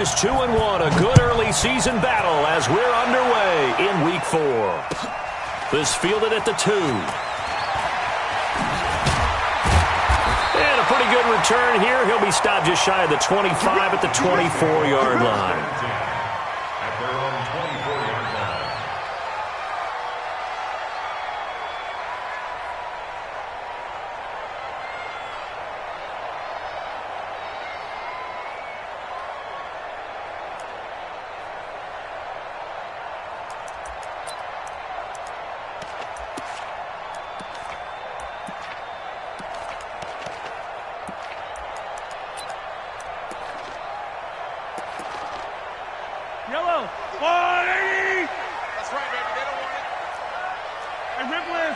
It's 2-1, a good early season battle as we're underway in Week 4. This fielded at the 2. And a pretty good return here. He'll be stopped just shy of the 25 at the 24-yard line. At their own 24-yard line. Yellow. 180. That's right, baby. They don't want it. And Ripley.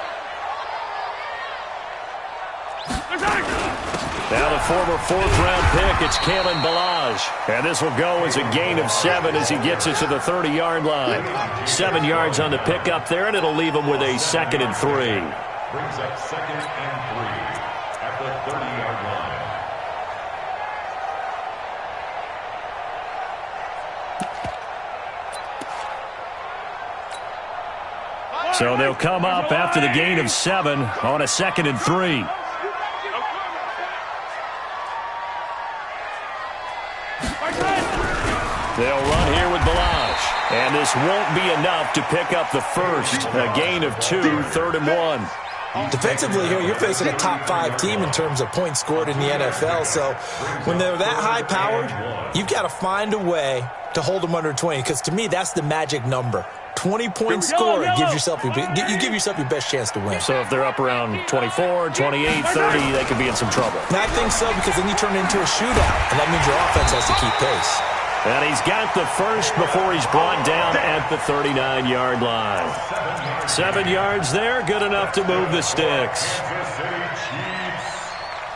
Now the former fourth-round pick, it's Kalen Ballage. And this will go as a gain of 7 as he gets it to the 30-yard line. 7 yards on the pickup there, and it'll leave him with a 2nd and 3. Brings up 2nd and 3 at the 30-yard line. So they'll come up after the gain of 7 on a 2nd and 3. They'll run here with Ballage. And this won't be enough to pick up the first. A gain of 2, 3rd and 1. Defensively here, you're facing a top 5 team in terms of points scored in the NFL. So when they're that high-powered, you've got to find a way to hold them under 20. Because to me, that's the magic number. 20-point score gives yourself you give yourself your best chance to win. So if they're up around 24, 28, 30, they could be in some trouble. And I think so, because then you turn it into a shootout, and that means your offense has to keep pace. And he's got the first before he's brought down at the 39-yard line. 7 yards there, good enough to move the sticks.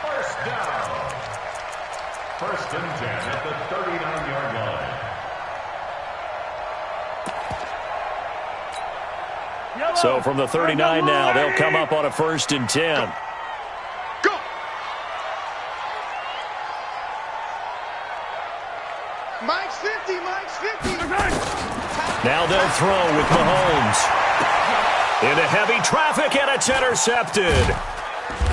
First down. 1st and 10 at the 39-yard line. So from the 39 now, they'll come up on a 1st and 10. Go. Mike's 50. Mike's 50. Now they'll throw with Mahomes. Into heavy traffic, and it's intercepted.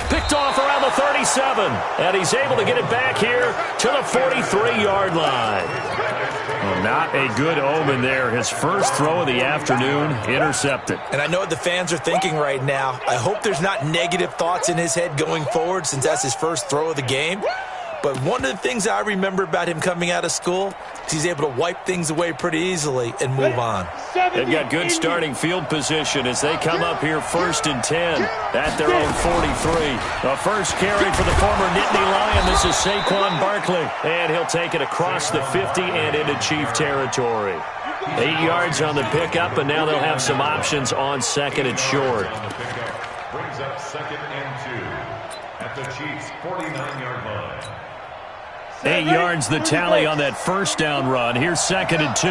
Picked off around the 37, and he's able to get it back here to the 43-yard line. Well, not a good omen there. His first throw of the afternoon, intercepted. And I know what the fans are thinking right now. I hope there's not negative thoughts in his head going forward, since that's his first throw of the game. But one of the things I remember about him coming out of school is he's able to wipe things away pretty easily and move on. They've got good starting field position as they come up here 1st and 10 at their own 43. The first carry for the former Nittany Lion. This is Saquon Barkley. And he'll take it across the 50 and into Chief territory. 8 yards on the pickup, and now they'll have some options on 2nd and short. Brings up 2nd and 2 at the Chiefs' 49-yard line. 8 yards the tally on that first down run. Here's 2nd and 2.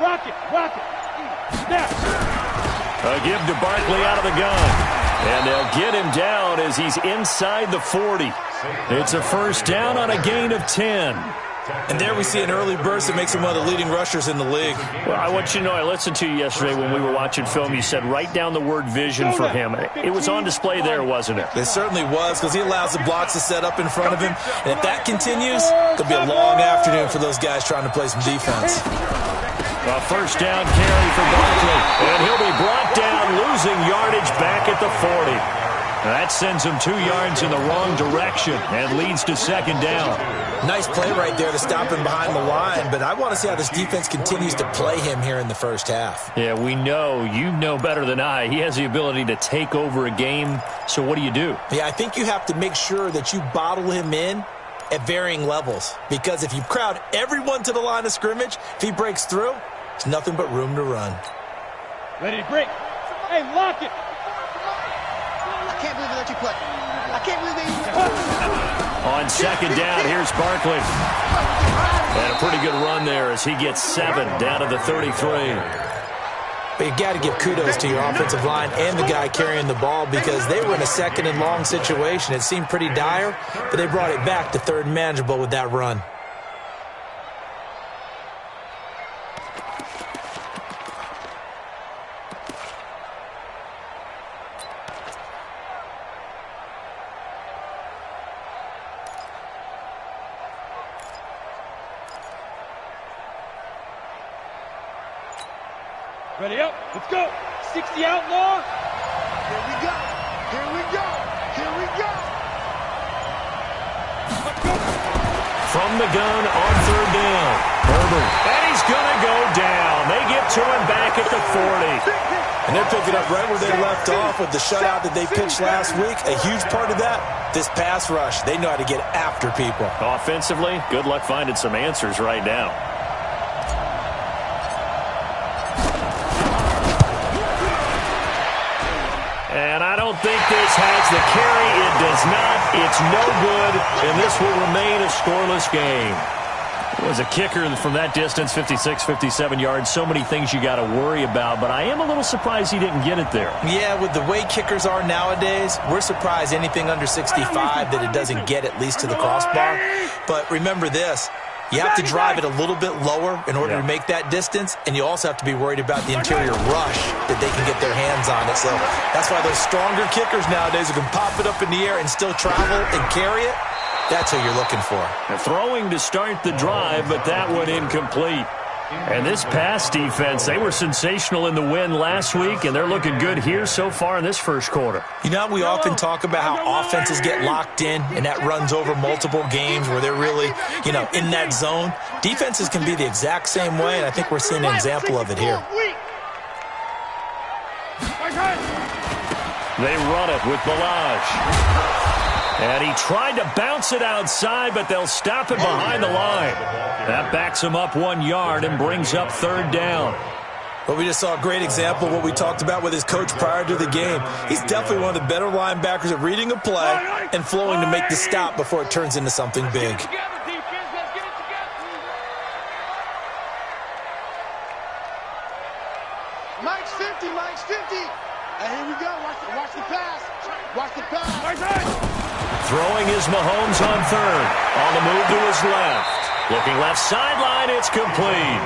Rock it. Snap. A give to Barkley out of the gun. And they'll get him down as he's inside the 40. It's a first down on a gain of 10. And there we see an early burst that makes him one of the leading rushers in the league. Well, I want you to know, I listened to you yesterday when we were watching film. You said write down the word vision for him. It was on display there, wasn't it? It certainly was, because he allows the blocks to set up in front of him. And if that continues, it'll be a long afternoon for those guys trying to play some defense. A first down carry for Barkley. And he'll be brought down, losing yardage back at the 40. That sends him 2 yards in the wrong direction and leads to 2nd down. Nice play right there to stop him behind the line, but I want to see how this defense continues to play him here in the first half. Yeah, we know. You know better than I. He has the ability to take over a game, so what do you do? Yeah, I think you have to make sure that you bottle him in at varying levels, because if you crowd everyone to the line of scrimmage, if he breaks through, there's nothing but room to run. Ready to break. Hey, lock it. I can't believe they let you play. I can't believe they On second down, here's Barkley. And a pretty good run there as he gets 7 down to the 33. But you got to give kudos to your offensive line and the guy carrying the ball because they were in a second and long situation. It seemed pretty dire, but they brought it back to third and manageable with that run. Ready up. Let's go. 60 outlaw. Here we go. Here we go. Here we go. Let's go. From the gun on third down. Herbert. And he's going to go down. They get to him back at the 40. And they're picking up right where they left off with the shutout that they pitched last week. A huge part of that, this pass rush. They know how to get after people. Offensively, good luck finding some answers right now. And I don't think this has the carry. It does not. It's no good, and this will remain a scoreless game. It was a kicker from that distance, 56, 57 yards. So many things you got to worry about, but I am a little surprised he didn't get it there. Yeah, with the way kickers are nowadays, we're surprised anything under 65 that it doesn't get at least to the crossbar. But remember this. You have to drive it a little bit lower in order to make that distance, and you also have to be worried about the interior rush that they can get their hands on it. So that's why those stronger kickers nowadays who can pop it up in the air and still travel and carry it, that's who you're looking for. Throwing to start the drive, but that one incomplete. And this pass defense, they were sensational in the win last week, and they're looking good here so far in this first quarter. You know, we often talk about how offenses get locked in, and that runs over multiple games where they're really, in that zone. Defenses can be the exact same way, and I think we're seeing an example of it here. They run it with Balaj. And he tried to bounce it outside, but they'll stop it behind the line. That backs him up 1 yard and brings up third down. Well, we just saw a great example of what we talked about with his coach prior to the game. He's definitely one of the better linebackers at reading a play and flowing to make the stop before it turns into something big. Mike's 50, Mike's 50. And here we go. Watch the pass. Watch the pass. Throwing is Mahomes on third. On the move to his left. Looking left sideline, it's complete.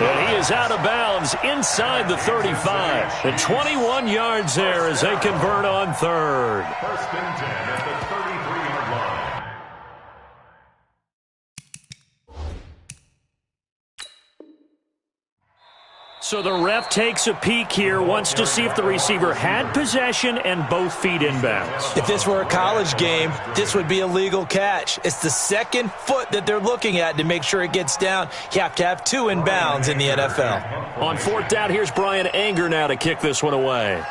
And he is out of bounds inside the 35. The 21 yards there as they convert on third. First and 10 at the 33-yard line. So the ref takes a peek here, wants to see if the receiver had possession and both feet inbounds. If this were a college game, this would be a legal catch. It's the second foot that they're looking at to make sure it gets down. You have to have 2 inbounds in the NFL. On fourth down, here's Brian Anger now to kick this one away.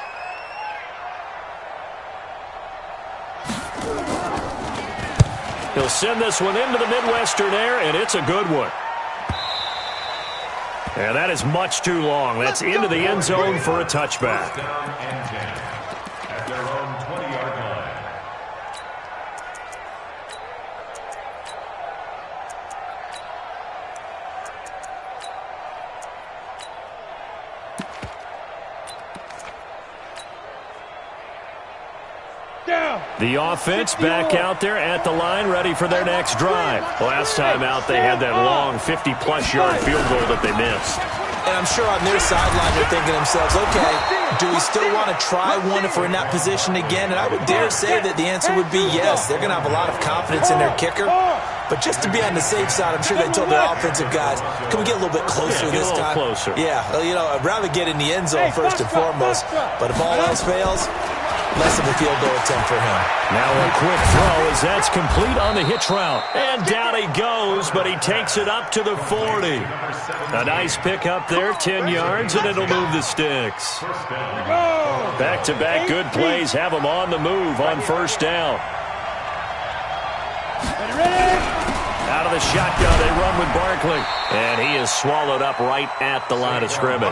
He'll send this one into the Midwestern air, and it's a good one. And that is much too long. That's into the end zone for a touchback. First down and 10 at their own 20-yard line. The offense back out there at the line, ready for their next drive. Last time out, they had that long 50-plus yard field goal that they missed. And I'm sure on their sideline they're thinking to themselves, okay, do we still want to try one if we're in that position again? And I would dare say that the answer would be yes. They're going to have a lot of confidence in their kicker. But just to be on the safe side, I'm sure they told their offensive guys, can we get a little bit closer this time? Closer. Yeah, I'd rather get in the end zone first and foremost. But if all else fails, less of a field goal attempt for him. Now a quick throw as that's complete on the hitch route. And down he goes, but he takes it up to the 40. A nice pickup there, 10 yards, and it'll move the sticks. Back-to-back good plays have him on the move on first down. Ready? Out of of the shotgun. They run with Barkley. And he is swallowed up right at the line of scrimmage.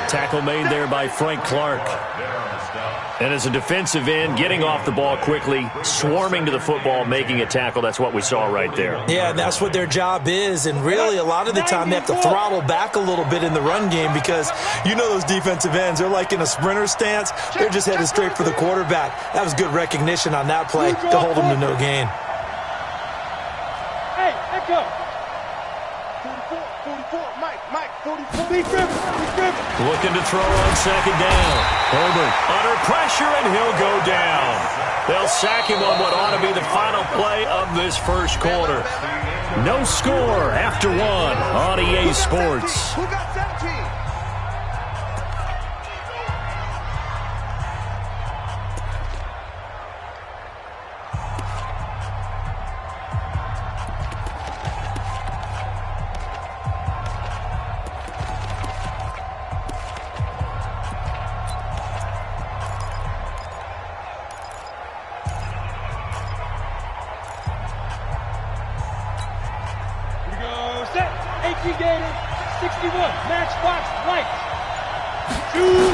Tackle made there by Frank Clark. And as a defensive end, getting off the ball quickly, swarming to the football, making a tackle, that's what we saw right there. Yeah, and that's what their job is. And really, a lot of the time, they have to throttle back a little bit in the run game because you know those defensive ends, they're like in a sprinter stance. They're just headed straight for the quarterback. That was good recognition on that play to hold them to no gain. Hey, echo. 44, Mike, 44. Big ribbon. Looking to throw on second down. Herbert under pressure, and he'll go down. They'll sack him on what ought to be the final play of this first quarter. No score after one on EA Sports. Who got 17? Set. 18 gator. 61. Matchbox light. Two.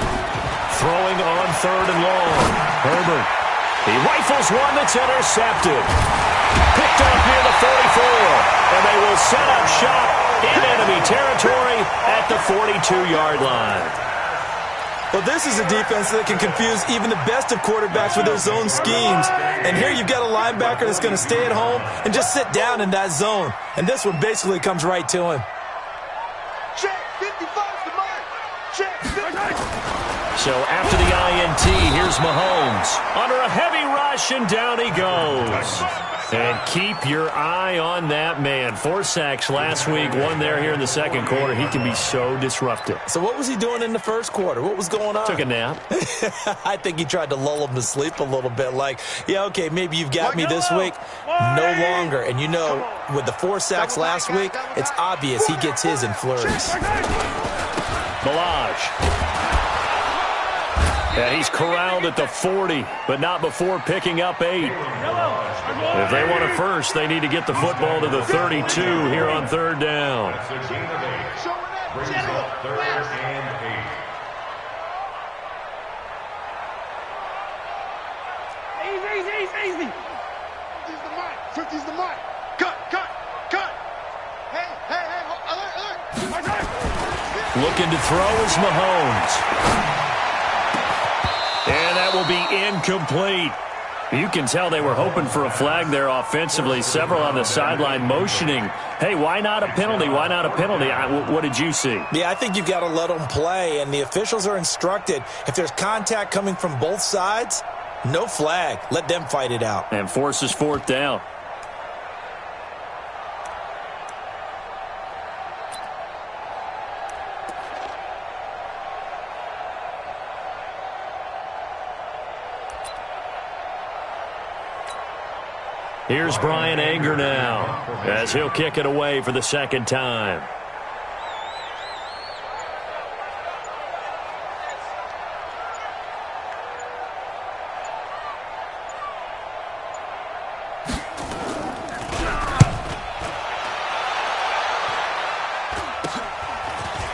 Throwing on third and long. Herbert. He rifles one that's intercepted. Picked up near the 44. And they will set up shop in enemy territory at the 42-yard line. Well, this is a defense that can confuse even the best of quarterbacks with their zone schemes. And here you've got a linebacker that's going to stay at home and just sit down in that zone. And this one basically comes right to him. Check, 55's the mark. Check, 55. So after the INT, here's Mahomes. Under a heavy rush, and down he goes. And keep your eye on that man. 4 sacks last week, 1 there here in the second quarter. He can be so disruptive. So what was he doing in the first quarter? What was going on? Took a nap. I think he tried to lull him to sleep a little bit. Like, yeah, okay, maybe you've got me this week. No longer. And you know, with the 4 sacks last week, it's obvious he gets his in flurries. Milage. Yeah, he's corralled at the 40, but not before picking up 8. If they want a first, they need to get the football to the 32 here on third down. Brings up third and 8. Easy. 50's the mark. 50's the mark. Cut. Hey, alert. Looking to throw is Mahomes. And that will be incomplete. You can tell they were hoping for a flag there offensively. Several on the sideline motioning, hey, why not a penalty? Why not a penalty? What did you see? Yeah, I think you've got to let them play, and the officials are instructed. If there's contact coming from both sides, no flag. Let them fight it out. And forces fourth down. Here's Brian Anger now as he'll kick it away for the second time.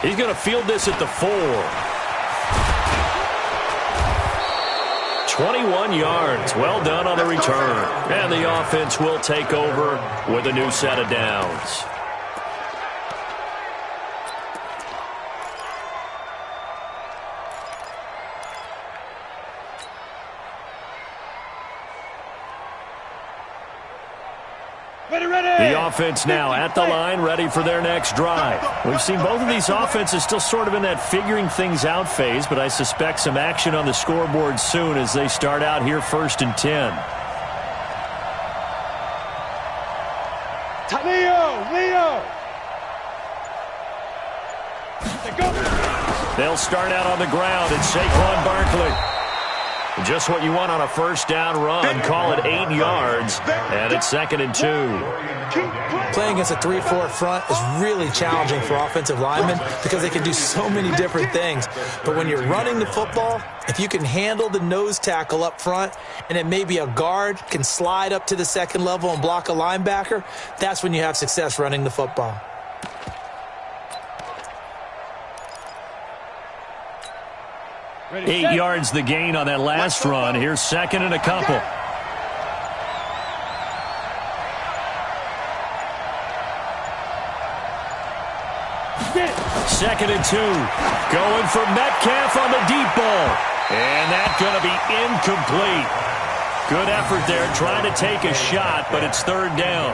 He's going to field this at the 4. 21 yards. Well done on the return. And the offense will take over with a new set of downs. Ready. The offense now at the line, ready for their next drive. We've seen both of these offenses still sort of in that figuring things out phase, but I suspect some action on the scoreboard soon as they start out here 1st and 10. Leo. They'll start out on the ground, and Saquon Barkley. Just what you want on a first down run. Call it 8 yards, and it's 2nd and 2. Playing against a 3-4 front is really challenging for offensive linemen because they can do so many different things. But when you're running the football, if you can handle the nose tackle up front and then maybe a guard can slide up to the second level and block a linebacker, that's when you have success running the football. Ready, 8 set. yards the gain on that last run. Here's 2nd and a couple. Get it. 2nd and 2. Going for Metcalf on the deep ball. And that's going to be incomplete. Good effort there trying to take a shot, but it's 3rd down.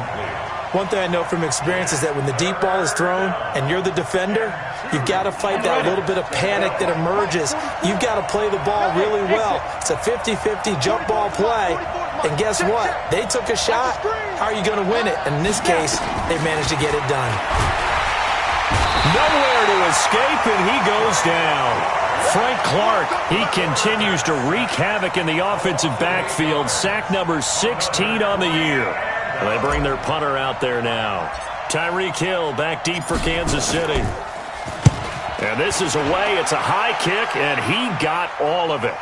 One thing I know from experience is that when the deep ball is thrown and you're the defender, you've got to fight that little bit of panic that emerges. You've got to play the ball really well. It's a 50-50 jump ball play. And guess what? They took a shot. How are you going to win it? And in this case, they managed to get it done. Nowhere to escape, and he goes down. Frank Clark, he continues to wreak havoc in the offensive backfield. Sack number 16 on the year. They bring their punter out there now. Tyreek Hill back deep for Kansas City. And this is away. It's a high kick, and he got all of it.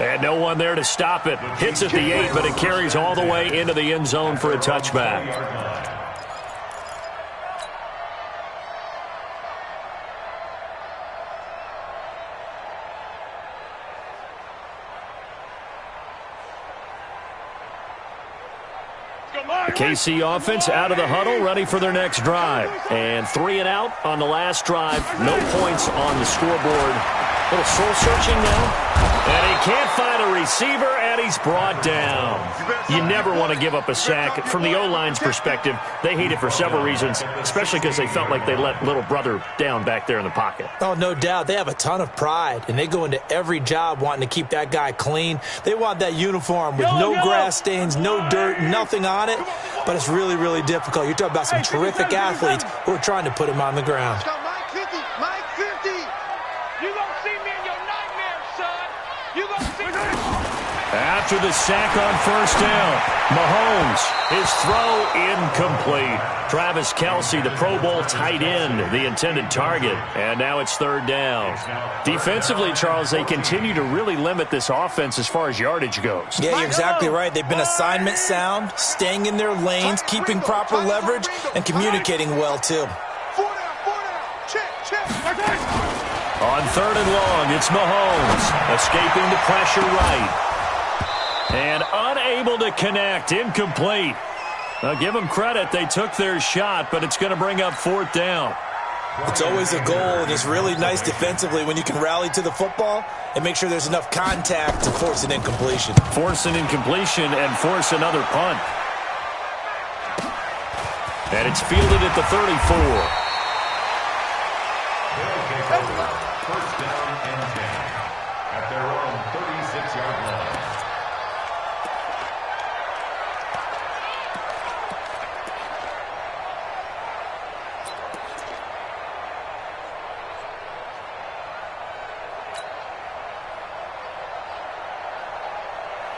And no one there to stop it. Hits at the 8, but it carries all the way into the end zone for a touchback. KC offense out of the huddle, ready for their next drive. And 3 and out on the last drive. No points on the scoreboard. A little soul-searching now. And he can't find a receiver, and he's brought down. You never want to give up a sack. From the O-line's perspective, they hate it for several reasons, especially because they felt like they let little brother down back there in the pocket. Oh, no doubt. They have a ton of pride, and they go into every job wanting to keep that guy clean. They want that uniform with no grass stains, no dirt, nothing on it. But it's really, really difficult. You're talking about some terrific athletes who are trying to put him on the ground. Mike 50, Mike 50. You gonna see me in your nightmares, son. You gonna see me. After the sack on first down, Mahomes, his throw incomplete. Travis Kelce, the Pro Bowl tight end, the intended target. And now it's 3rd down. Defensively, Charles, they continue to really limit this offense as far as yardage goes. Yeah, you're exactly right. They've been assignment sound, staying in their lanes, keeping proper leverage, and communicating well, too. 4 down, check. On 3rd and long, it's Mahomes, escaping the pressure right. And unable to connect, incomplete. Now, give them credit. They took their shot, but it's going to bring up 4th down. It's always a goal, and it's really nice defensively when you can rally to the football and make sure there's enough contact to force an incompletion. Force an incompletion and force another punt. And it's fielded at the 34. First down and 10 at their own 36-yard line.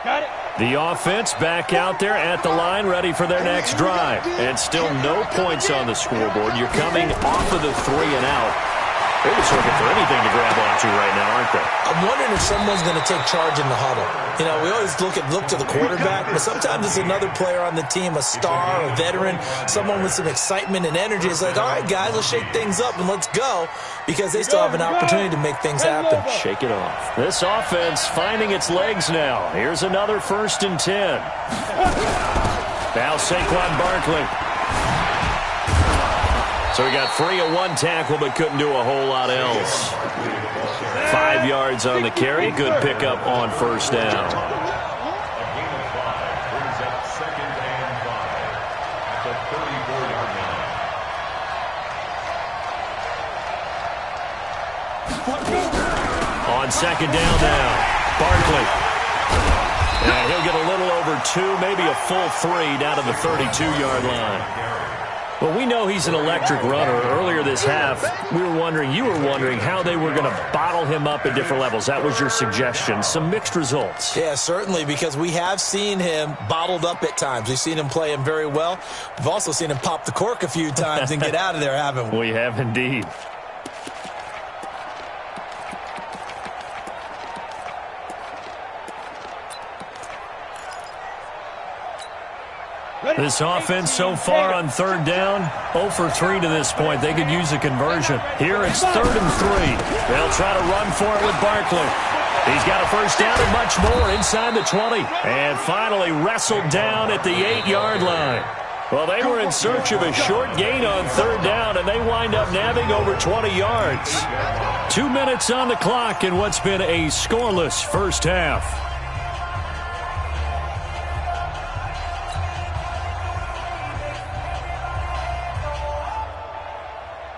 Got it. The offense back out there at the line, ready for their next drive. And still no points on the scoreboard. You're coming off of the 3 and out. They're just looking for anything to grab onto right now, aren't they? I'm wondering if someone's going to take charge in the huddle. You know, we always look to the quarterback, but sometimes it's another player on the team, a star, a veteran, someone with some excitement and energy. It's like, all right, guys, let's shake things up and let's go, because they still have an opportunity to make things happen. Shake it off. This offense finding its legs now. Here's another 1st and 10. Now Saquon Barkley. So he got free of one tackle, but couldn't do a whole lot else. 5 yards on the carry. Good pickup on first down. A gain of 5 brings up 2nd and 5 at the 34-yard line. On 2nd down now, Barkley. And he'll get a little over 2, maybe a full 3 down to the 32-yard line. Well, we know he's an electric runner. Earlier this half, you were wondering how they were going to bottle him up at different levels. That was your suggestion. Some mixed results. Yeah, certainly, because we have seen him bottled up at times. We've seen him play him very well. We've also seen him pop the cork a few times and get out of there, haven't we? We have indeed. This offense so far on third down, 0 for 3 to this point. They could use a conversion. Here it's 3rd and 3. They'll try to run for it with Barkley. He's got a first down and much more inside the 20. And finally wrestled down at the 8-yard line. Well, they were in search of a short gain on third down, and they wind up nabbing over 20 yards. 2 minutes on the clock in what's been a scoreless first half.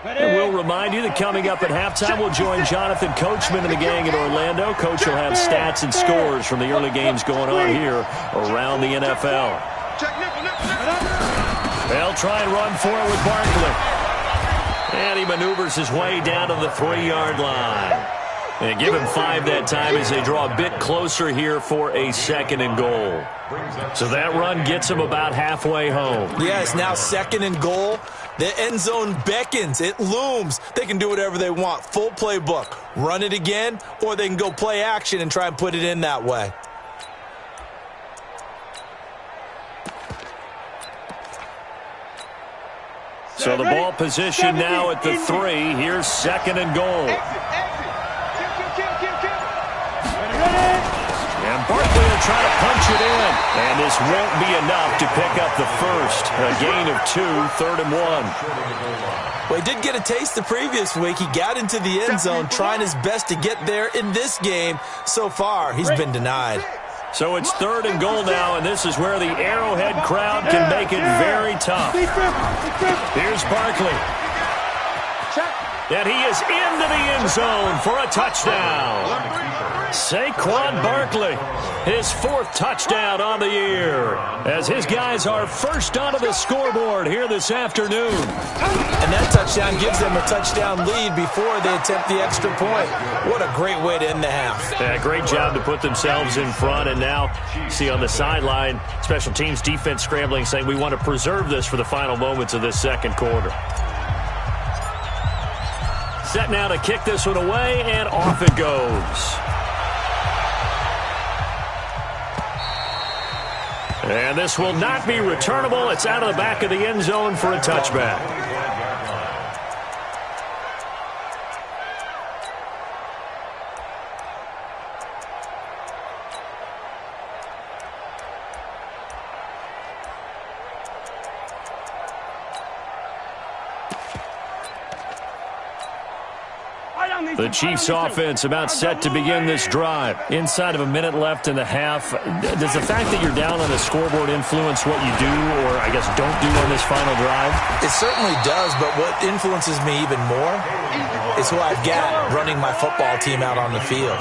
And we'll remind you that coming up at halftime, we'll join Jonathan Coachman and the gang in Orlando. Coach will have stats and scores from the early games going on here around the NFL. They'll try and run for it with Barkley. And he maneuvers his way down to the 3-yard line. And give him 5 that time as they draw a bit closer here for a 2nd and goal. So that run gets him about halfway home. Yeah, it's now 2nd and goal. The end zone beckons. It looms. They can do whatever they want. Full playbook. Run it again, or they can go play action and try and put it in that way. So the ball position now at the 3. Here's 2nd and goal. And Barkley will try to punch it in. And this won't be enough to pick up the first. A gain of 2, 3rd and 1. Well, he did get a taste the previous week. He got into the end zone trying his best to get there in this game. So far, he's been denied. So it's 3rd and goal now, and this is where the Arrowhead crowd can make it very tough. Here's Barkley. And he is into the end zone for a touchdown. Saquon Barkley, his 4th touchdown on the year, as his guys are first onto the scoreboard here this afternoon. And that touchdown gives them a touchdown lead before they attempt the extra point. What a great way to end the half. Yeah, great job to put themselves in front, and now see on the sideline, special teams defense scrambling, saying we want to preserve this for the final moments of this 2nd quarter. Set now to kick this one away, and off it goes. And this will not be returnable. It's out of the back of the end zone for a touchback. The Chiefs offense about set to begin this drive. Inside of a minute left in the half. Does the fact that you're down on the scoreboard influence what you do, or I guess don't do on this final drive? It certainly does, but what influences me even more is who I've got running my football team out on the field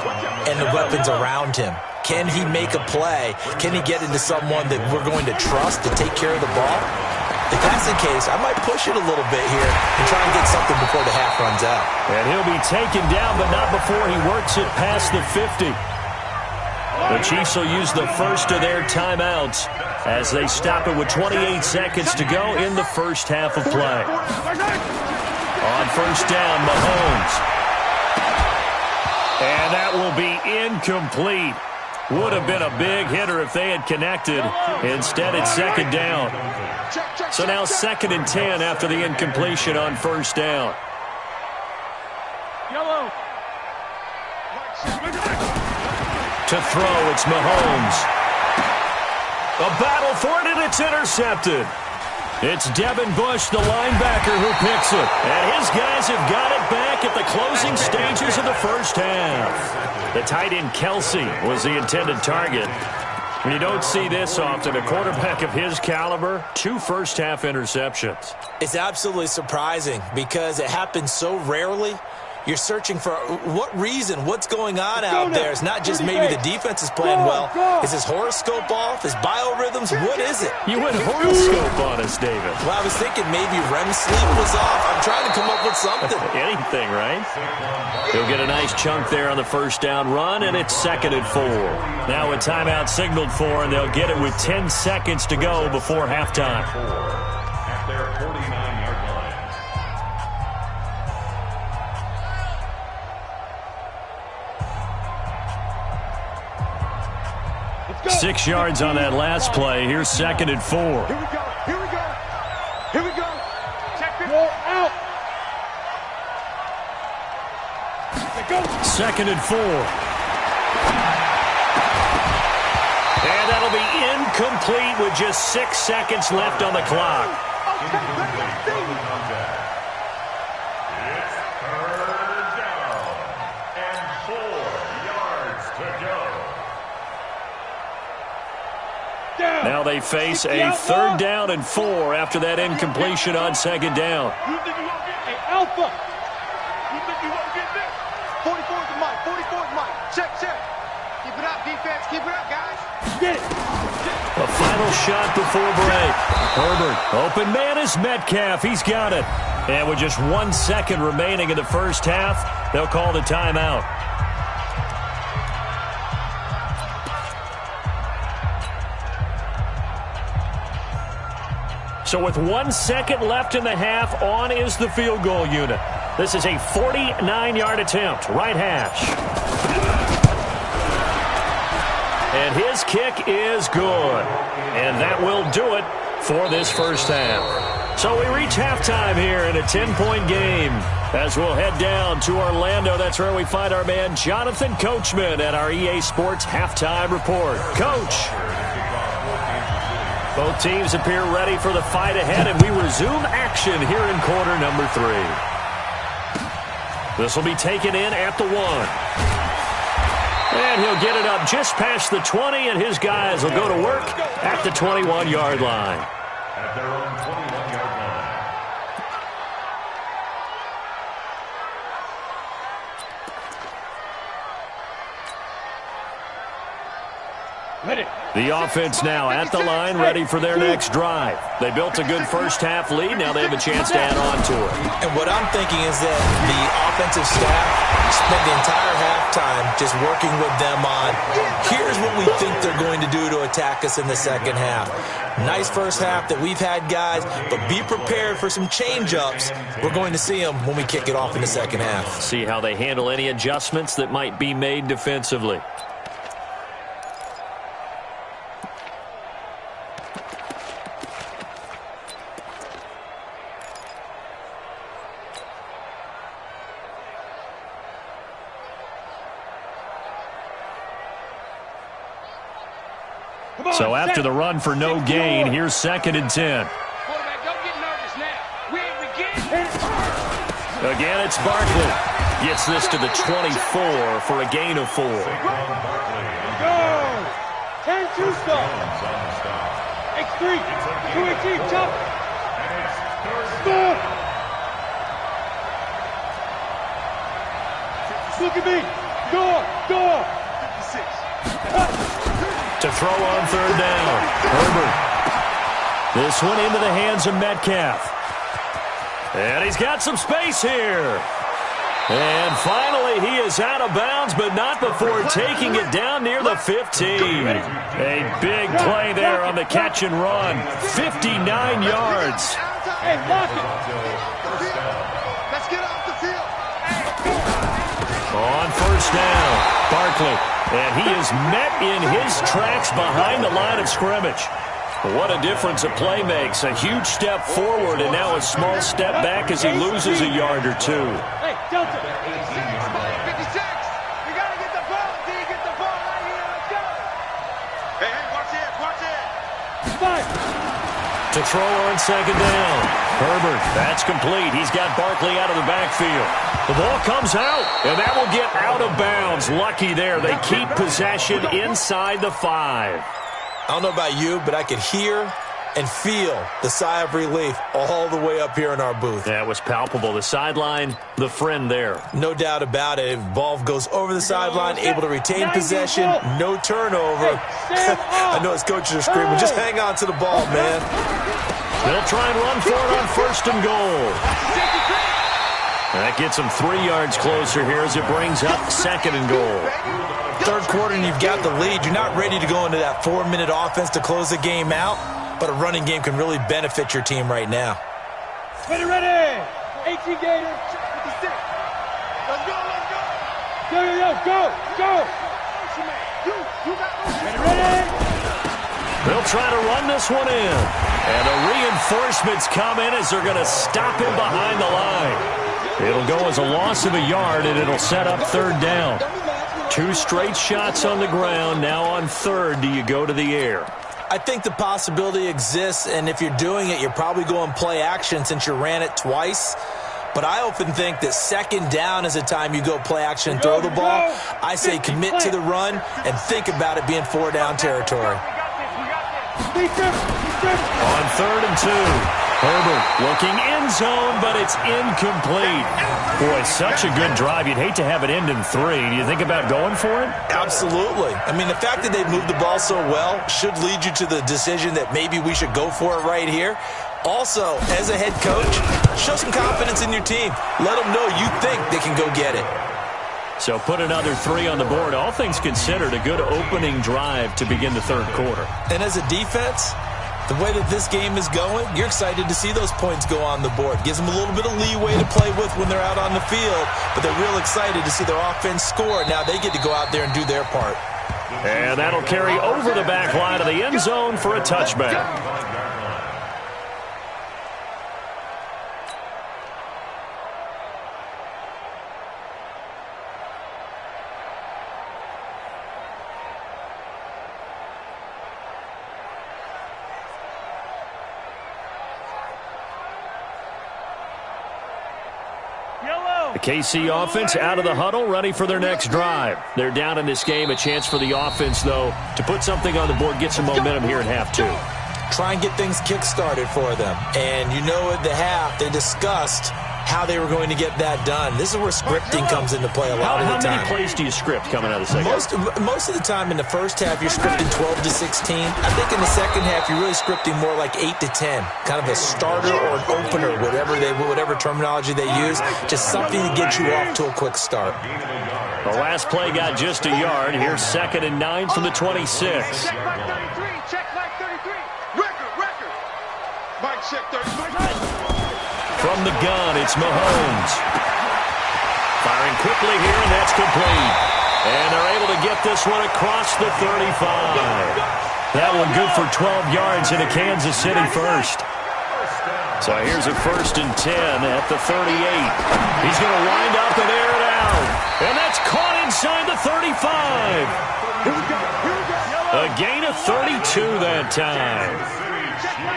and the weapons around him. Can he make a play? Can he get into someone that we're going to trust to take care of the ball? If that's the case, I might push it a little bit here and try and get something before the half runs out. And he'll be taken down, but not before he works it past the 50. The Chiefs will use the first of their timeouts as they stop it with 28 seconds to go in the first half of play. On first down, Mahomes. And that will be incomplete. Would have been a big hitter if they had connected. Instead, it's 2nd down. So now 2nd and 10 after the incompletion on first down. To throw, it's Mahomes. A battle for it, and it's intercepted. It's Devin Bush, the linebacker, who picks it. And his guys have got it back at the closing stages of the first half. The tight end Kelsey was the intended target. When you don't see this often, a quarterback of his caliber, 2 first-half interceptions. It's absolutely surprising because it happens so rarely. you're searching for what reason, what's going on out there. It's not just maybe the defense is playing well. Is his horoscope off? His biorhythms? What is it? You went horoscope on us, David. Well, I was thinking maybe REM sleep was off. I'm trying to come up with something. Anything, right? He'll get a nice chunk there on the first down run, and it's 2nd and 4. Now a timeout signaled for, and they'll get it with 10 seconds to go before halftime. At their 49-yard line. 6 yards on that last play. Here's 2nd and 4. Here we go. Here we go. Here we go. Check it. Roll out. 2nd and 4. And that'll be incomplete with just 6 seconds left on the clock. It's 3rd down and 4 yards to go. Now they face a 3rd down and 4 after that incompletion on 2nd down. You think you won't get a alpha? You think you won't get this? 44 is the mic. 44 is mic. Check. Keep it up, defense. Keep it up, guys. Get it. A final shot before break. Herbert, open man is Metcalf. He's got it. And with just 1 second remaining in the first half, they'll call the timeout. So with 1 second left in the half, on is the field goal unit. This is a 49-yard attempt, right hash. And his kick is good. And that will do it for this first half. So we reach halftime here in a 10-point game. As we'll head down to Orlando, that's where we find our man Jonathan Coachman at our EA Sports Halftime Report. Coach. Both teams appear ready for the fight ahead, and we resume action here in quarter number 3. This will be taken in at the 1. And he'll get it up just past the 20, and his guys will go to work at the 21-yard line. At their own 21-yard line. The offense now at the line, ready for their next drive. They built a good first half lead. Now they have a chance to add on to it. And what I'm thinking is that the offensive staff spent the entire halftime just working with them on, here's what we think they're going to do to attack us in the second half. Nice first half that we've had, guys, but be prepared for some change-ups. We're going to see them when we kick it off in the second half. See how they handle any adjustments that might be made defensively. So after the run for no gain, here's 2nd and 10. Quarterback, don't get nervous now. We ain't beginning. Again, it's Barkley. Gets this to the 24 for a gain of 4. Go. 10-2 stop. X3. 2-18. Chop. Stop. Look at me. Go. 56. To throw on 3rd down. Herbert. This one into the hands of Metcalf. And he's got some space here. And finally, he is out of bounds, but not before taking it down near the 15. A big play there on the catch and run. 59 yards. Hey, lock it. Let's get off the field. On 1st down, Barkley. And he is met in his tracks behind the line of scrimmage. What a difference a play makes. A huge step forward and now a small step back as he loses a yard or two. Hey, Delta. 56. You got to get the ball. D, get the ball right here. Let's go. Hey, watch it. Five. To throw on 2nd down. Herbert, that's complete. He's got Barkley out of the backfield. The ball comes out, and that will get out of bounds. Lucky there. They keep possession inside the 5. I don't know about you, but I could hear and feel the sigh of relief all the way up here in our booth. That was palpable. The sideline, the friend there. No doubt about it. Ball goes over the sideline, able to retain possession, no turnover. I know his coaches are screaming, just hang on to the ball, man. They'll try and run for it on 1st and goal. That gets them 3 yards closer here as it brings up 2nd and goal. 3rd quarter and you've got the lead. You're not ready to go into that 4-minute offense to close the game out, but a running game can really benefit your team right now. Ready, 18 Gator, 56. Let's go. Go. Ready. They'll try to run this one in. And the reinforcements come in as they're going to stop him behind the line. It'll go as a loss of a yard, and it'll set up 3rd down. 2 straight shots on the ground. Now on 3rd, do you go to the air? I think the possibility exists, and if you're doing it, you're probably going play action since you ran it twice. But I often think that 2nd down is a time you go play action and throw the ball. I say commit to the run and think about it being 4-down territory. On 3rd and 2. Herbert looking end zone, but it's incomplete. Boy, such a good drive. You'd hate to have it end in 3. Do you think about going for it? Absolutely. I mean, the fact that they've moved the ball so well should lead you to the decision that maybe we should go for it right here. Also, as a head coach, show some confidence in your team. Let them know you think they can go get it. So put another 3 on the board. All things considered, a good opening drive to begin the 3rd quarter. And as a defense, the way that this game is going, you're excited to see those points go on the board. Gives them a little bit of leeway to play with when they're out on the field, but they're real excited to see their offense score. Now they get to go out there and do their part. And that'll carry over the back line of the end zone for a touchback. The KC offense out of the huddle, ready for their next drive. They're down in this game. A chance for the offense, though, to put something on the board, get some momentum here at half 2. Try and get things kick-started for them. And you know at the half, they discussed how they were going to get that done. This is where scripting comes into play a lot of the time. How many plays do you script coming out of the second half? Most of the time in the first half, you're scripting 12 to 16. I think in the second half, you're really scripting more like 8 to 10. Kind of a starter or an opener, whatever terminology they use. Just something to get you off to a quick start. The last play got just a yard. Here's 2nd and 9 from the 26. Check Mike 33. Record. Mike check 33. From the gun, it's Mahomes. Firing quickly here, and that's complete. And they're able to get this one across the 35. That one good for 12 yards in a Kansas City first. So here's a 1st and 10 at the 38. He's going to wind up and air it out. And that's caught inside the 35. A gain of 32 that time.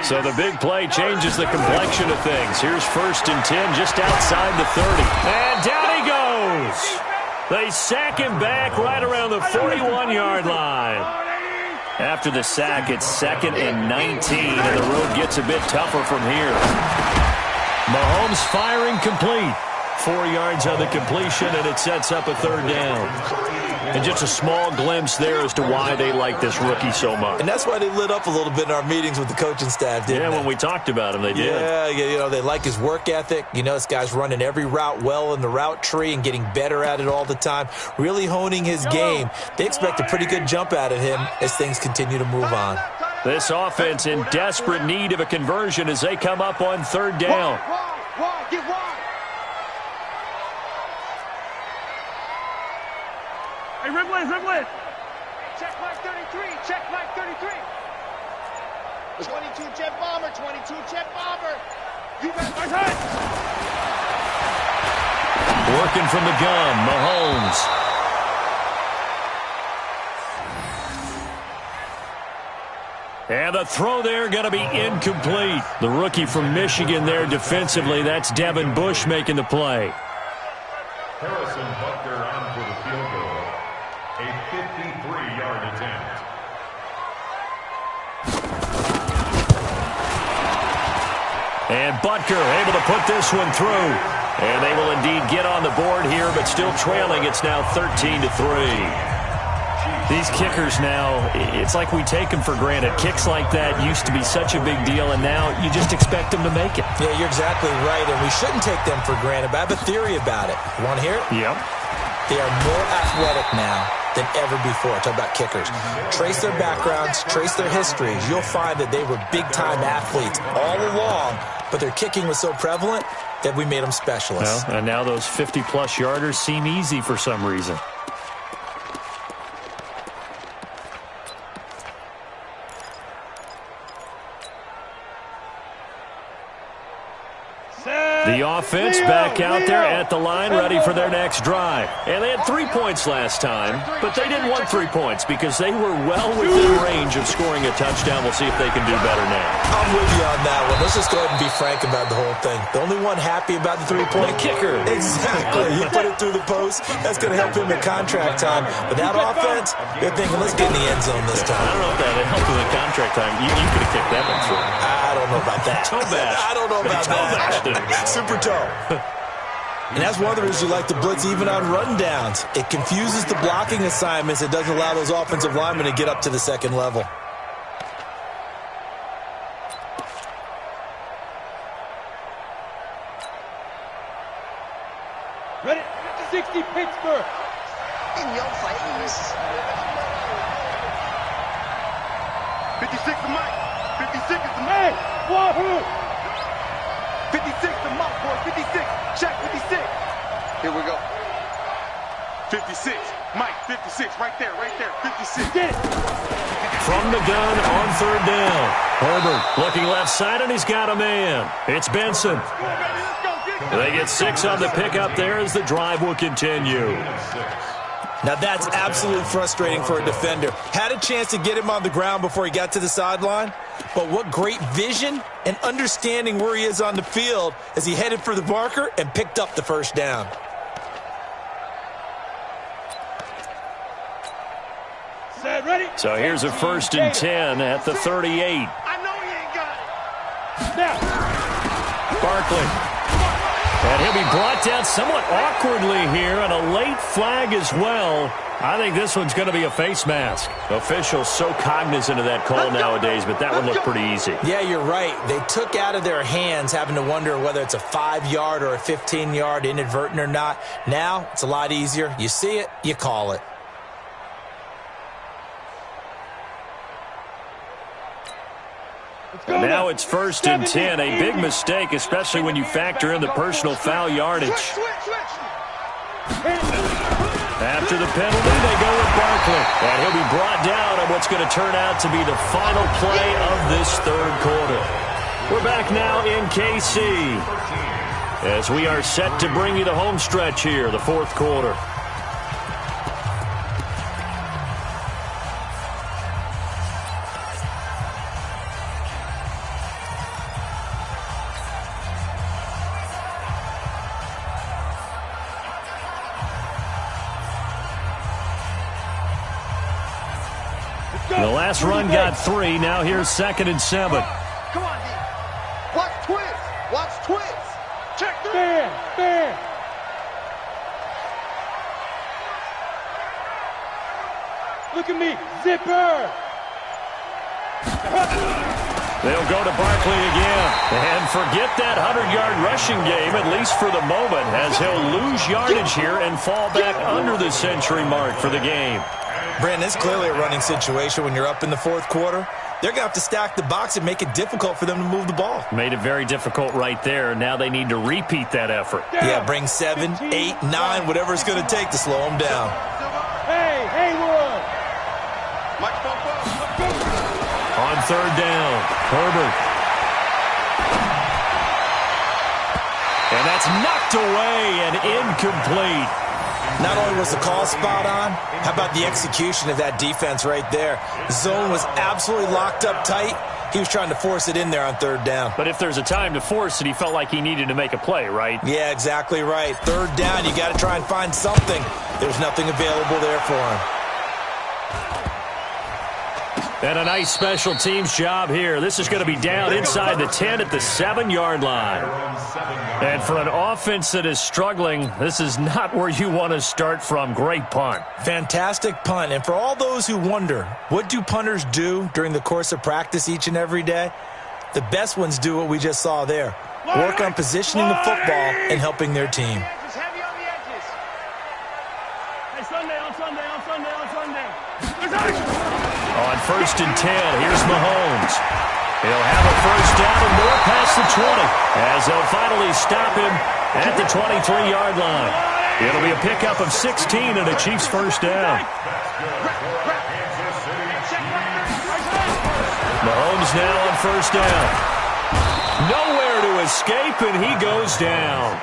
So the big play changes the complexion of things. Here's 1st and 10 just outside the 30. And down he goes. They sack him back right around the 41-yard line. After the sack, it's 2nd and 19, and the road gets a bit tougher from here. Mahomes firing complete. 4 yards on the completion, and it sets up a 3rd down. And just a small glimpse there as to why they like this rookie so much. And that's why they lit up a little bit in our meetings with the coaching staff, didn't they? When we talked about him, they did. Yeah, they like his work ethic. You know, this guy's running every route well in the route tree and getting better at it all the time, really honing his game. They expect a pretty good jump out of him as things continue to move on. This offense in desperate need of a conversion as they come up on 3rd down. Get wide. Hey, Rimlin. Check Mike 33. 22 jet bomber. You got my head. Working from the gun, Mahomes. And the throw there going to be incomplete. The rookie from Michigan there defensively. That's Devin Bush making the play. Harrison Butker on for the field goal. A 53-yard attempt. And Butker able to put this one through. And they will indeed get on the board here, but still trailing. It's now 13-3. These kickers now, it's like we take them for granted. Kicks like that used to be such a big deal, and now you just expect them to make it. Yeah, you're exactly right, and we shouldn't take them for granted, but I have a theory about it. You want to hear it? Yep. They are more athletic now than ever before. Talk about kickers. Trace their backgrounds, trace their histories. You'll find that they were big-time athletes all along, but their kicking was so prevalent that we made them specialists. Well, and now those 50-plus yarders seem easy for some reason. The offense back out there at the line, ready for their next drive. And they had 3 points last time, but they didn't want 3 points because they were well within range of scoring a touchdown. We'll see if they can do better now. I'm with you on that one. Let's just go ahead and be frank about the whole thing. The only one happy about the 3-point kicker. Exactly. He put it through the post. That's going to help him in contract time. But that offense, they're thinking, let's get in the end zone this time. I don't know if that helped him in contract time. You could have kicked that one through. I don't know about that. Toe bash. I don't know about that. Super toe. And that's one of the reasons you like to blitz even on rundowns. It confuses the blocking assignments. It doesn't allow those offensive linemen to get up to the second level. Ready? 60 Pittsburgh. In your face. 56 to Mike. 56 is the Hey, Wahoo! 56 to Mike, boy. 56. Check 56. Here we go. 56. Mike, 56. Right there, 56. Get it. From the gun on third down. Herbert looking left side, and he's got a man. It's Benson. They get 6 on the pickup there as the drive will continue. Now that's absolutely frustrating for a defender. Had a chance to get him on the ground before he got to the sideline, but what great vision and understanding where he is on the field as he headed for the marker and picked up the first down. Set, ready? So here's a 1st and 10 at the 38. I know he ain't got it. Now. Barkley. And he'll be brought down somewhat awkwardly here, and a late flag as well. I think this one's going to be a face mask. Officials so cognizant of that call nowadays, but that one looked pretty easy. Yeah, you're right. They took out of their hands having to wonder whether it's a 5-yard or a 15-yard inadvertent or not. Now it's a lot easier. You see it, you call it. And now it's 1st and 10. A big mistake, especially when you factor in the personal foul yardage. After the penalty, they go with Barkley. And he'll be brought down on what's going to turn out to be the final play of this third quarter. We're back now in KC as we are set to bring you the home stretch here, the fourth quarter. The last run got 3. Now here's 2nd and 7. Come on, D. Watch twist. Watch twist. Check 3. Bam. Look at me. Zipper. They'll go to Barkley again. And forget that 100-yard rushing game, at least for the moment, as he'll lose yardage here and fall back under the century mark for the game. Brandon, it's clearly a running situation when you're up in the fourth quarter. They're going to have to stack the box and make it difficult for them to move the ball. Made it very difficult right there. Now they need to repeat that effort. Yeah, bring 7, 8, 9, whatever it's going to take to slow them down. Hey, Haywood. On third down, Herbert. And that's knocked away and incomplete. Not only was the call spot on, how about the execution of that defense right there? Zone was absolutely locked up tight. He was trying to force it in there on third down. But if there's a time to force it, he felt like he needed to make a play, right? Yeah, exactly right. Third down, you got to try and find something. There's nothing available there for him. And a nice special teams job here. This is going to be down inside the 10 at the 7-yard line. And for an offense that is struggling, this is not where you want to start from. Great punt. Fantastic punt. And for all those who wonder, what do punters do during the course of practice each and every day? The best ones do what we just saw there. Work on positioning the football and helping their team. On 1st and 10, here's Mahomes. He'll have a first down and more past the 20 as they'll finally stop him at the 23-yard line. It'll be a pickup of 16 and a Chiefs first down. Mahomes now on first down. Nowhere to escape, and he goes down.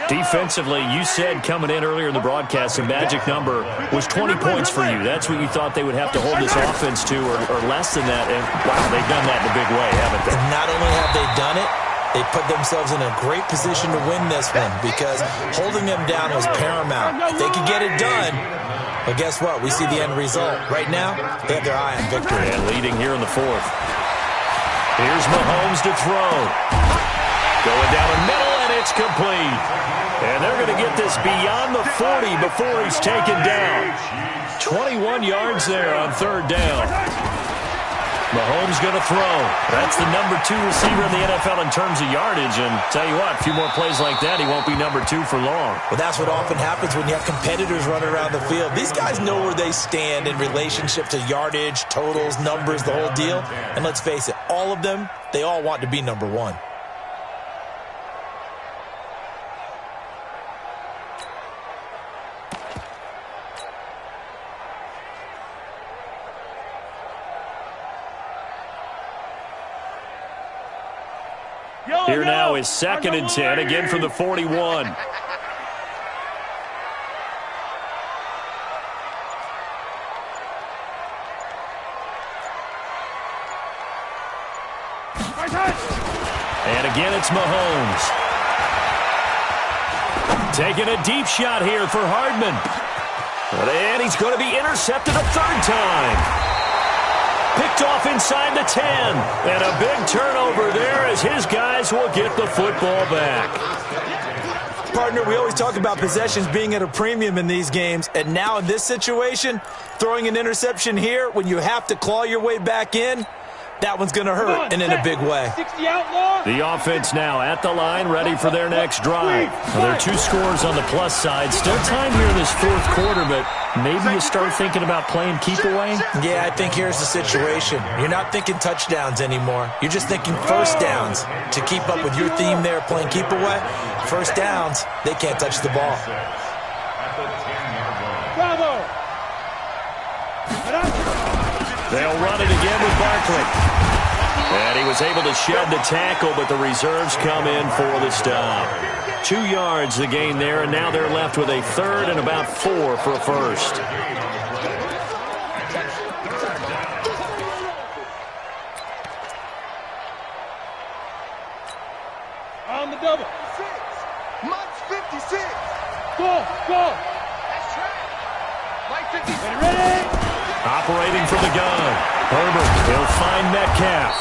Defensively, you said coming in earlier in the broadcast, the magic number was 20 points for you. That's what you thought they would have to hold this offense to, or less than that. And, wow, they've done that in a big way, haven't they? And not only have they done it, they put themselves in a great position to win this one because holding them down was paramount. If they could get it done, well, guess what? We see the end result. Right now, they have their eye on victory. And leading here in the 4th. Here's Mahomes to throw. Going down the middle, and it's complete. And they're going to get this beyond the 40 before he's taken down. 21 yards there on 3rd down. Mahomes going to throw. That's the number 2 receiver in the NFL in terms of yardage. And tell you what, a few more plays like that, he won't be number 2 for long. Well, that's what often happens when you have competitors running around the field. These guys know where they stand in relationship to yardage, totals, numbers, the whole deal. And let's face it, all of them, they all want to be number 1. Here now is 2nd and 10, again from the 41. And again, it's Mahomes. Taking a deep shot here for Hardman. And he's going to be intercepted a 3rd time. Picked off inside the 10. And a big turnover there as his guys will get the football back. Partner, we always talk about possessions being at a premium in these games. And now in this situation, throwing an interception here when you have to claw your way back in, that one's going to hurt, and in a big way. The offense now at the line, ready for their next drive. Well, there are 2 scores on the plus side. Still time here in this 4th quarter, but maybe you start thinking about playing keep away? Yeah, I think here's the situation. You're not thinking touchdowns anymore. You're just thinking first downs. To keep up with your theme there, playing keep away, first downs, they can't touch the ball. Bravo! They'll run it again with Barkley. And he was able to shed the tackle, but the reserves come in for the stop. 2 yards the gain there, and now they're left with a 3rd and about 4 for a first. On the double. 6. Mike's 56. Go. That's right. Mike 56. Ready? Operating from the gun. Herbert, he'll find Metcalf.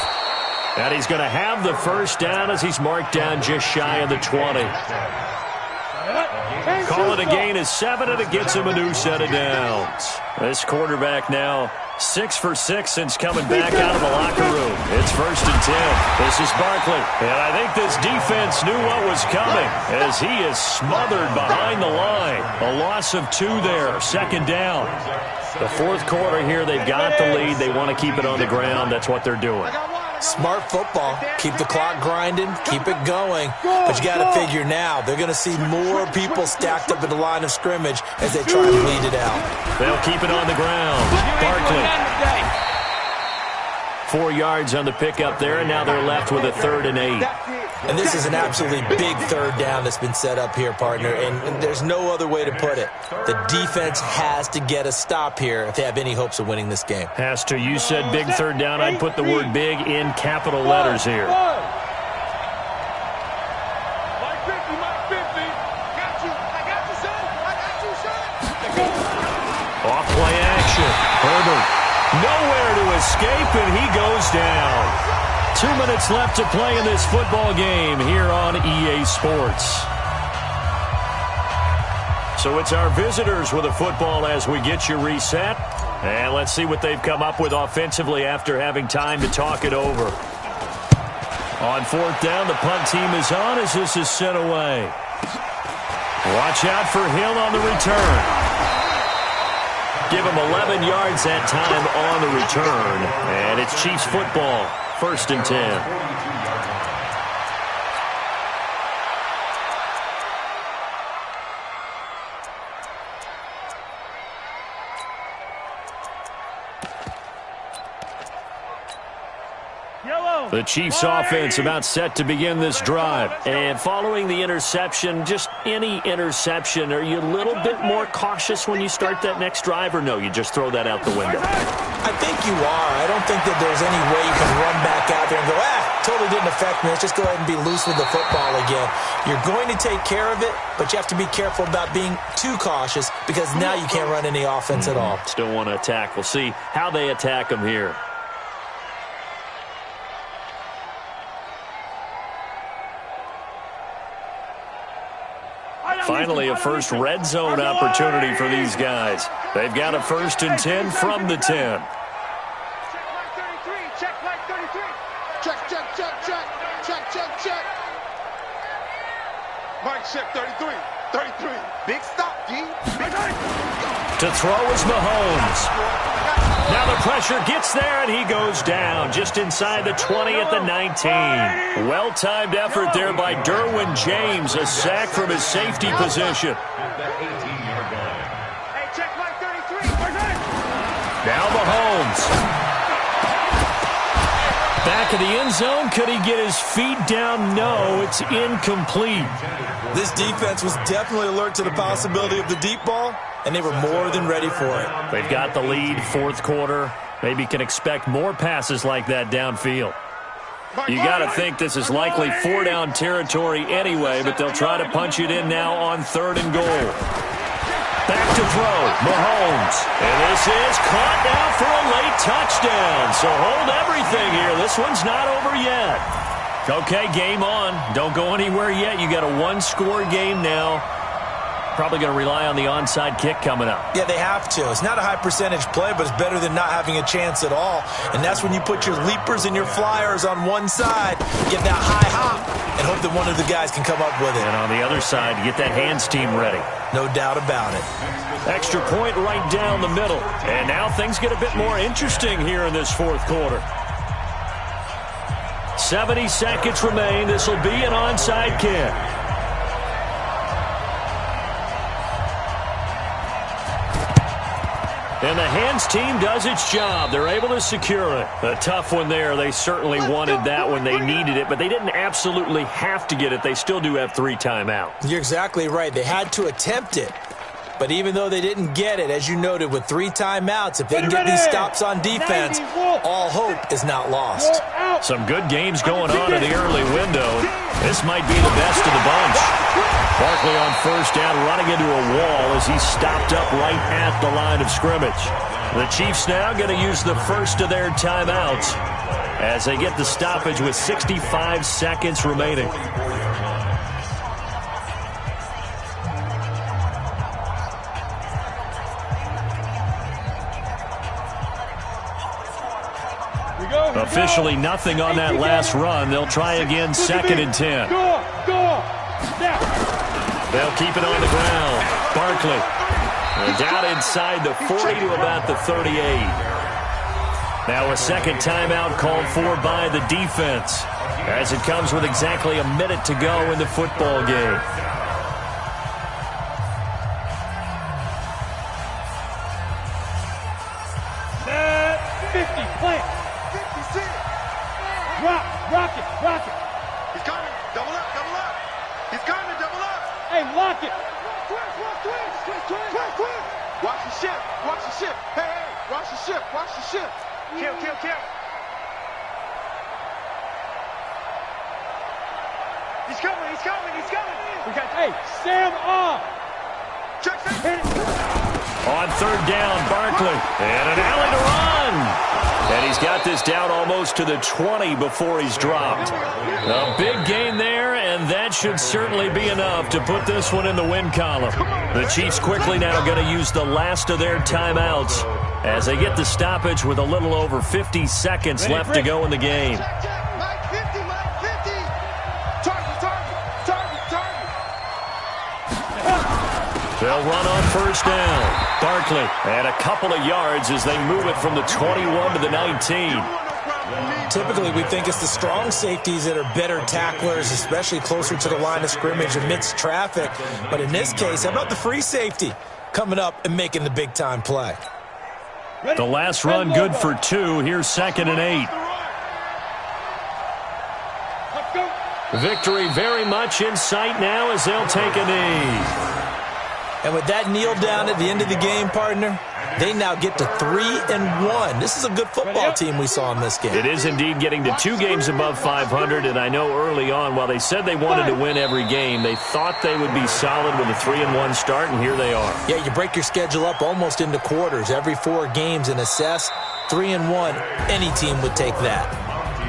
And he's going to have the first down as he's marked down just shy of the 20. Call it a gain of 7, and it gets him a new set of downs. This quarterback now 6 for 6 since coming back out of the locker room. It's 1st and 10. This is Barkley. And I think this defense knew what was coming as he is smothered behind the line. A loss of 2 there. 2nd down. The 4th quarter here, they've got the lead. They want to keep it on the ground. That's what they're doing. Smart football. Keep the clock grinding. Keep it going. But you got to figure now, they're going to see more people stacked up at the line of scrimmage as they try to bleed it out. They'll keep it on the ground. Barkley. 4 yards on the pickup there, and now they're left with a 3rd and 8. And this is an absolutely big 3rd down that's been set up here, partner, and there's no other way to put it. The defense has to get a stop here if they have any hopes of winning this game. Has to. You said big 3rd down. I'd put the word big in capital letters here. Mike 50. Got you. I got you, son. Off play action. Herbert. Nowhere to escape, and he goes down. 2 minutes left to play in this football game here on EA Sports. So it's our visitors with a football as we get you reset. And let's see what they've come up with offensively after having time to talk it over. On 4th down, the punt team is on as this is sent away. Watch out for Hill on the return. Give him 11 yards that time on the return. And it's Chiefs football, 1st and 10. The Chiefs offense about set to begin this drive. And following the interception, just any interception, are you a little bit more cautious when you start that next drive, or no, you just throw that out the window? I think you are. I don't think that there's any way you can run back out there and go, totally didn't affect me. Let's just go ahead and be loose with the football again. You're going to take care of it, but you have to be careful about being too cautious because now you can't run any offense at all. Still want to attack. We'll see how they attack them here. Finally, a first red zone opportunity for these guys. They've got a 1st and 10 from the 10. Check like 33. Check like 33. Check, check, check, check. Check, check, check. Mike, check 33. 33. Big stop, G. Big To throw is Mahomes. Now the pressure gets there, and he goes down just inside the 20 at the 19. Well-timed effort there by Derwin James, a sack from his safety position. Hey, check like 33. Now Mahomes. Back of the end zone. Could he get his feet down? No, it's incomplete. This defense was definitely alert to the possibility of the deep ball, and they were more than ready for it. They've got the lead, 4th quarter. Maybe can expect more passes like that downfield. You got to think this is likely 4-down territory anyway, but they'll try to punch it in now on 3rd and goal. Back to throw, Mahomes. And this is caught now for a late touchdown. So hold everything here. This one's not over yet. Okay, game on. Don't go anywhere yet. You got a 1-score game now. Probably going to rely on the onside kick coming up. Yeah, they have to. It's not a high percentage play, but it's better than not having a chance at all. And that's when you put your leapers and your flyers on one side, get that high hop, and hope that one of the guys can come up with it. And on the other side, get that hands team ready. No doubt about it. Extra point right down the middle. And now things get a bit more interesting here in this 4th quarter. 70 seconds remain. This will be an onside kick. And the hands team does its job. They're able to secure it. A tough one there. They certainly wanted that when they needed it, but they didn't absolutely have to get it. They still do have 3 timeouts. You're exactly right. They had to attempt it. But even though they didn't get it, as you noted, with 3 timeouts, if they can get these stops on defense, all hope is not lost. Some good games going on in the early window. This might be the best of the bunch. Barkley on 1st down, running into a wall as he's stopped up right at the line of scrimmage. The Chiefs now going to use the first of their timeouts as they get the stoppage with 65 seconds remaining. Officially nothing on that last run. They'll try again 2nd and 10. They'll keep it on the ground. Barkley down inside the 40 to about the 38. Now a second timeout called for by the defense as it comes with exactly a minute to go in the football game. Rock it. He's coming. Double up. He's coming. Double up. Hey, lock it. Twist. Watch the ship. Hey, watch the ship. Kill. He's coming. We got, hey, Sam off. Check. On 3rd down, Barkley. And an alley to run. And he's got this down almost to the 20 before he's dropped. A big gain there, and that should certainly be enough to put this one in the win column. The Chiefs quickly now going to use the last of their timeouts as they get the stoppage with a little over 50 seconds left to go in the game. They'll run on first down. Barkley and a couple of yards as they move it from the 21 to the 19. Typically, we think it's the strong safeties that are better tacklers, especially closer to the line of scrimmage amidst traffic. But in this case, how about the free safety coming up and making the big-time play? The last run good for 2. Here's 2nd and 8. Victory very much in sight now as they'll take a knee. And with that kneel down at the end of the game, partner, they now get to 3-1. This is a good football team we saw in this game. It is indeed getting to 2 games above 500, and I know early on, while they said they wanted to win every game, they thought they would be solid with a 3-1 start, and here they are. Yeah, you break your schedule up almost into quarters, every 4 games, and assess 3-1. Any team would take that.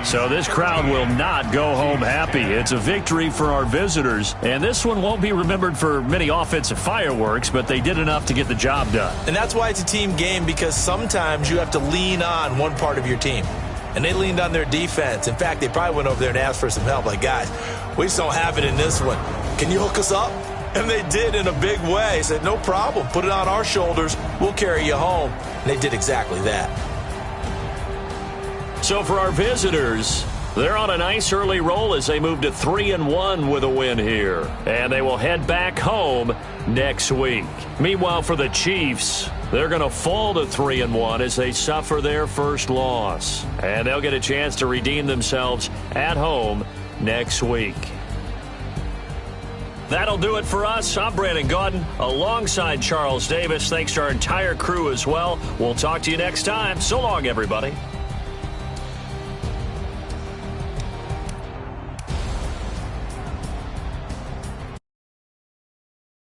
So this crowd will not go home happy. It's a victory for our visitors, and this one won't be remembered for many offensive fireworks, but they did enough to get the job done. And that's why it's a team game, because sometimes you have to lean on one part of your team. And they leaned on their defense. In fact, they probably went over there and asked for some help. Like, guys, we just don't have it in this one. Can you hook us up? And they did in a big way. Said, no problem. Put it on our shoulders. We'll carry you home. And they did exactly that. So for our visitors, they're on a nice early roll as they move to 3-1 with a win here. And they will head back home next week. Meanwhile, for the Chiefs, they're going to fall to 3-1 as they suffer their first loss. And they'll get a chance to redeem themselves at home next week. That'll do it for us. I'm Brandon Gaudin alongside Charles Davis. Thanks to our entire crew as well. We'll talk to you next time. So long, everybody.